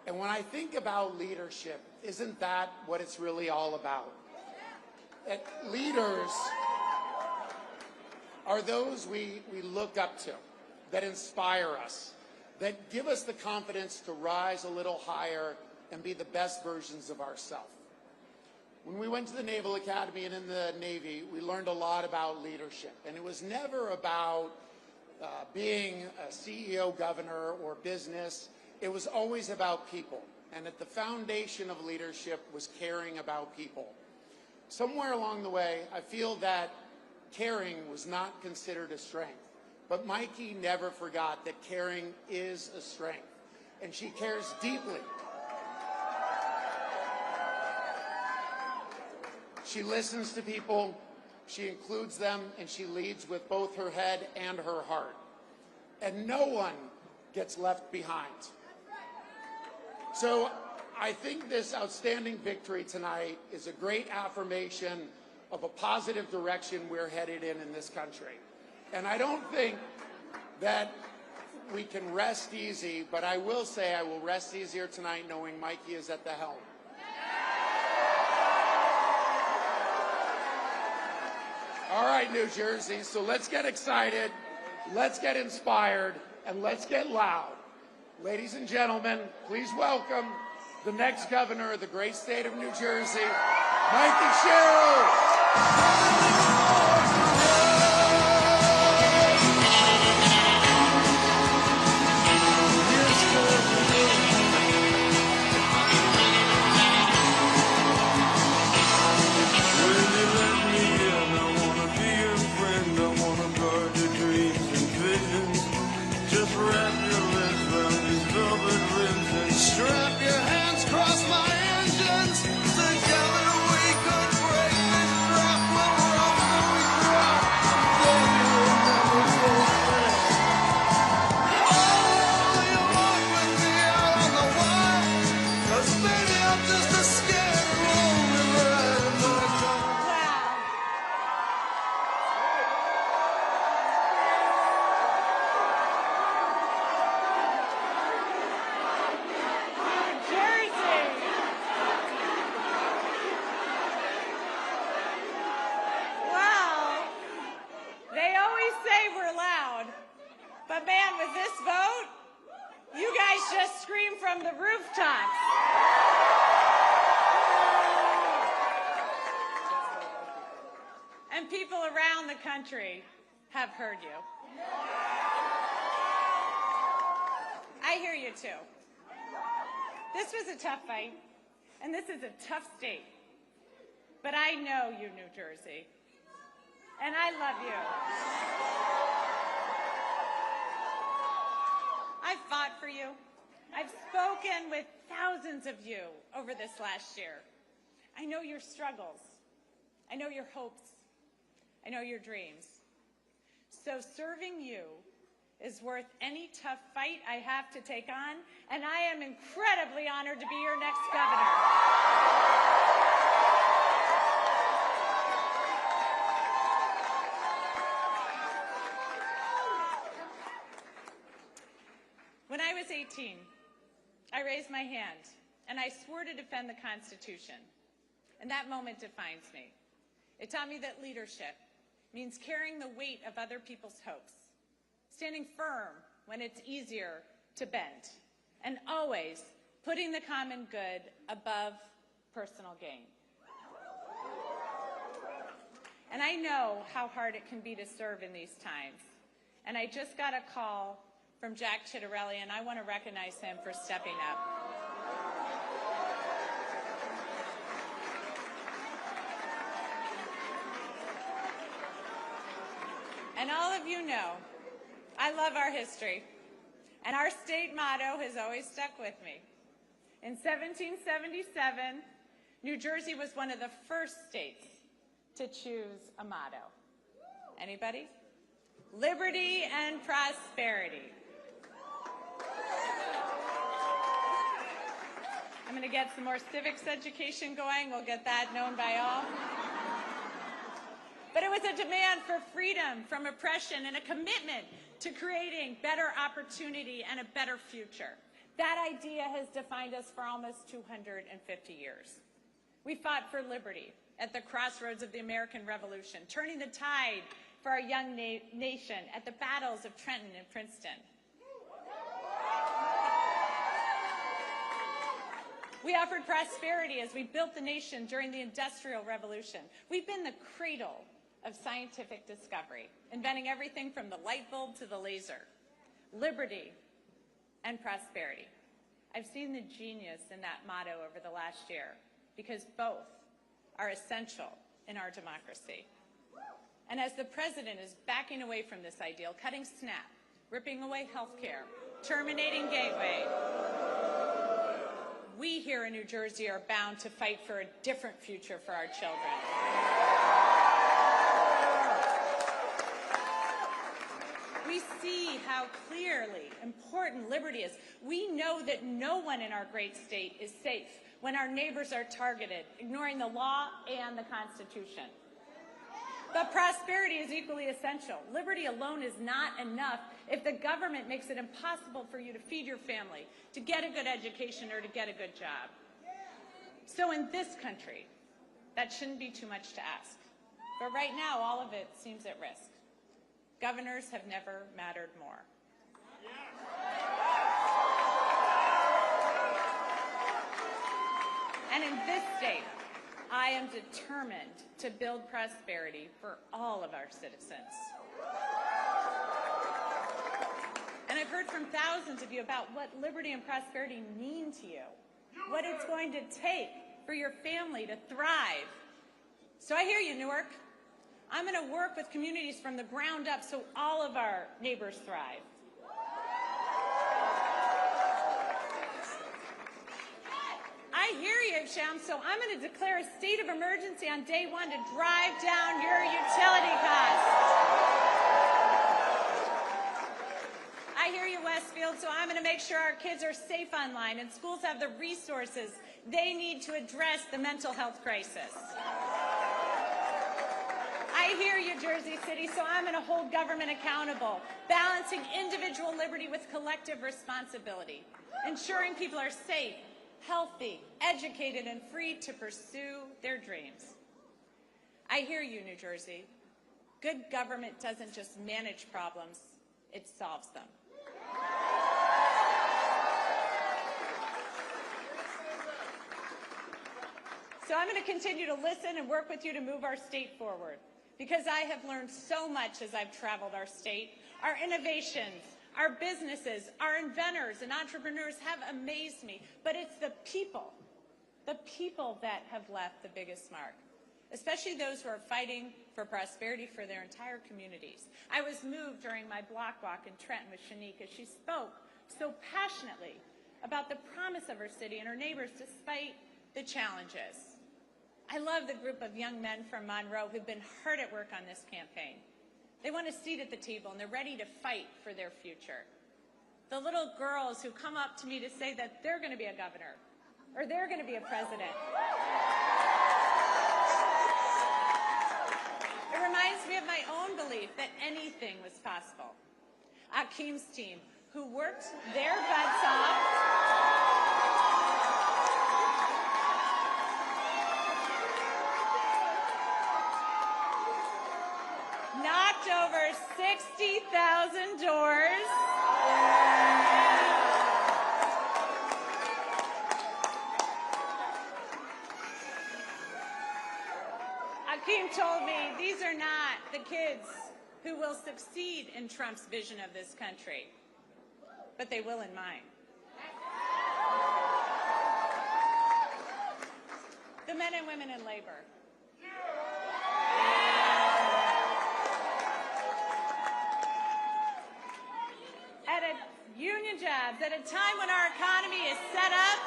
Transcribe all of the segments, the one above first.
And when I think about leadership, isn't that what it's really all about? That leaders are those we look up to, that inspire us, that give us the confidence to rise a little higher and be the best versions of ourselves. When we went to the Naval Academy and in the Navy, we learned a lot about leadership. And it was never about being a CEO, governor, or business. It was always about people. And at the foundation of leadership was caring about people. Somewhere along the way, I feel that caring was not considered a strength. But Mikie never forgot that caring is a strength. And she cares deeply. She listens to people, she includes them, and she leads with both her head and her heart. And no one gets left behind. So I think this outstanding victory tonight is a great affirmation of a positive direction we're headed in this country. And I don't think that we can rest easy, but I will say I will rest easier tonight knowing Mikie is at the helm. All right, New Jersey, so let's get excited, let's get inspired, and let's get loud. Ladies and gentlemen, please welcome the next governor of the great state of New Jersey, Mikie Sherrill. But man, with this vote, you guys just scream from the rooftops. And people around the country have heard you. I hear you too. This was a tough fight, and this is a tough state. But I know you, New Jersey, and I love you. I've fought for you. I've spoken with thousands of you over this last year. I know your struggles. I know your hopes. I know your dreams. So serving you is worth any tough fight I have to take on, and I am incredibly honored to be your next governor. When I was 18, I raised my hand and I swore to defend the Constitution. And that moment defines me. It taught me that leadership means carrying the weight of other people's hopes, standing firm when it's easier to bend, and always putting the common good above personal gain. And I know how hard it can be to serve in these times. And I just got a call from Jack Ciattarelli, and I want to recognize him for stepping up. And all of you know, I love our history, and our state motto has always stuck with me. In 1777, New Jersey was one of the first states to choose a motto. Anybody? Liberty and prosperity. I'm going to get some more civics education going. We'll get that known by all. But it was a demand for freedom from oppression and a commitment to creating better opportunity and a better future. That idea has defined us for almost 250 years. We fought for liberty at the crossroads of the American Revolution, turning the tide for our young nation at the battles of Trenton and Princeton. We offered prosperity as we built the nation during the Industrial Revolution. We've been the cradle of scientific discovery, inventing everything from the light bulb to the laser. Liberty and prosperity. I've seen the genius in that motto over the last year because both are essential in our democracy. And as the president is backing away from this ideal, cutting SNAP, ripping away health care, terminating Gateway, we here in New Jersey are bound to fight for a different future for our children. We see how clearly important liberty is. We know that no one in our great state is safe when our neighbors are targeted, ignoring the law and the Constitution. But prosperity is equally essential. Liberty alone is not enough if the government makes it impossible for you to feed your family, to get a good education, or to get a good job. So in this country, that shouldn't be too much to ask. But right now, all of it seems at risk. Governors have never mattered more. And in this state, I am determined to build prosperity for all of our citizens. And I've heard from thousands of you about what liberty and prosperity mean to you, what it's going to take for your family to thrive. So I hear you, Newark. I'm going to work with communities from the ground up so all of our neighbors thrive. I hear you, Sham, so I'm going to declare a state of emergency on day one to drive down your utility costs. I hear you, Westfield, so I'm going to make sure our kids are safe online and schools have the resources they need to address the mental health crisis. I hear you, Jersey City, so I'm going to hold government accountable, balancing individual liberty with collective responsibility, ensuring people are safe, healthy, educated, and free to pursue their dreams. I hear you, New Jersey. Good government doesn't just manage problems, it solves them. So I'm going to continue to listen and work with you to move our state forward, because I have learned so much as I've traveled our state. Our innovations, our businesses, our inventors and entrepreneurs have amazed me, but it's the people that have left the biggest mark, especially those who are fighting for prosperity for their entire communities. I was moved during my block walk in Trenton with Shanique as she spoke so passionately about the promise of her city and her neighbors despite the challenges. I love the group of young men from Monroe who've been hard at work on this campaign. They want a seat at the table, and they're ready to fight for their future. The little girls who come up to me to say that they're going to be a governor or they're going to be a president. It reminds me of my own belief that anything was possible. Akeem's team, who worked their butts off knocked over 60,000 doors. Akeem told me these are not the kids who will succeed in Trump's vision of this country, but they will in mine. The men and women in labor. Union jobs at a time when our economy is set up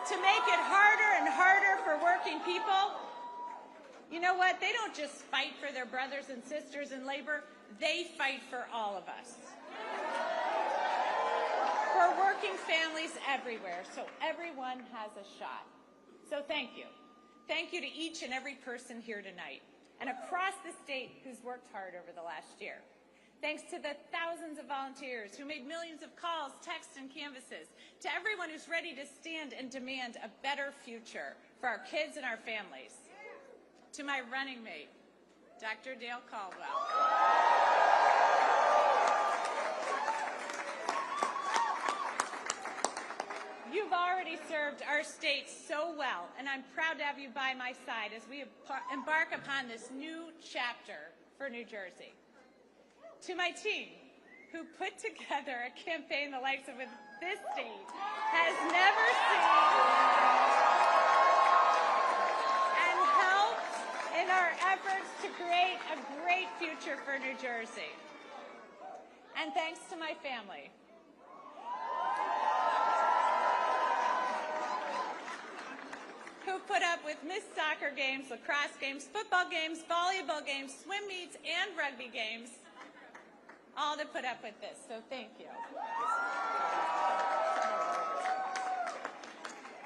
to make it harder and harder for working people. You know what? They don't just fight for their brothers and sisters in labor. They fight for all of us. For working families everywhere, so everyone has a shot. So thank you. Thank you to each and every person here tonight and across the state who's worked hard over the last year. Thanks to the thousands of volunteers who made millions of calls, texts, and canvases, to everyone who's ready to stand and demand a better future for our kids and our families. To my running mate, Dr. Dale Caldwell. You've already served our state so well, and I'm proud to have you by my side as we embark upon this new chapter for New Jersey. To my team, who put together a campaign the likes of this state has never seen, and helped in our efforts to create a great future for New Jersey. And thanks to my family, who put up with missed soccer games, lacrosse games, football games, volleyball games, swim meets, and rugby games, all to put up with this, so thank you.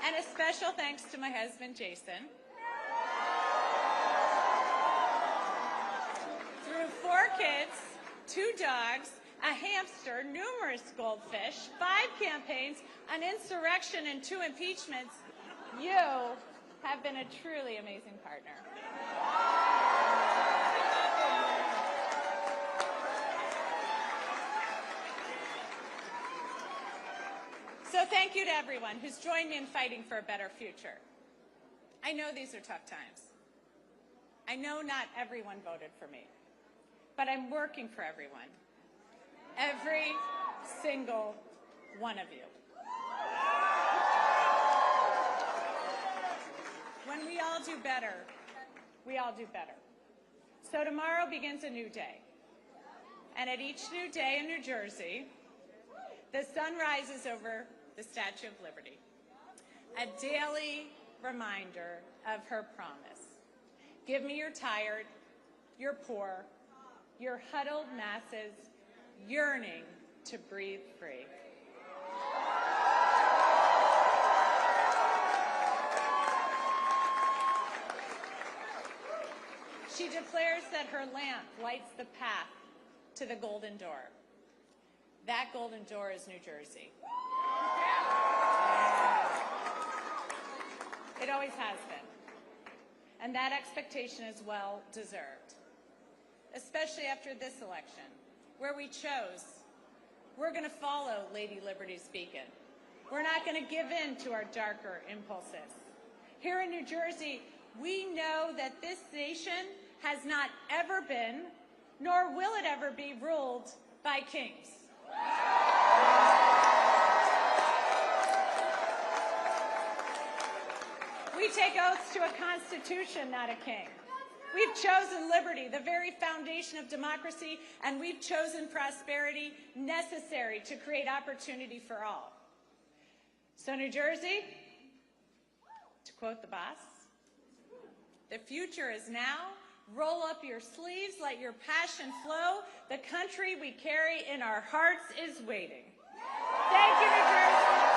And a special thanks to my husband, Jason. Through 4 kids, 2 dogs, a hamster, numerous goldfish, 5 campaigns, an insurrection, and 2 impeachments, you have been a truly amazing partner. So thank you to everyone who's joined me in fighting for a better future. I know these are tough times. I know not everyone voted for me, but I'm working for everyone. Every single one of you. When we all do better, we all do better. So tomorrow begins a new day. And at each new day in New Jersey, the sun rises over the Statue of Liberty, a daily reminder of her promise. Give me your tired, your poor, your huddled masses yearning to breathe free. She declares that her lamp lights the path to the golden door. That golden door is New Jersey. It always has been. And that expectation is well deserved, especially after this election, where we chose, we're going to follow Lady Liberty's beacon. We're not going to give in to our darker impulses. Here in New Jersey, we know that this nation has not ever been, nor will it ever be, ruled by kings. We take oaths to a constitution, not a king. We've chosen liberty, the very foundation of democracy, and we've chosen prosperity necessary to create opportunity for all. So New Jersey, to quote the boss, the future is now. Roll up your sleeves, let your passion flow. The country we carry in our hearts is waiting. Thank you, New Jersey.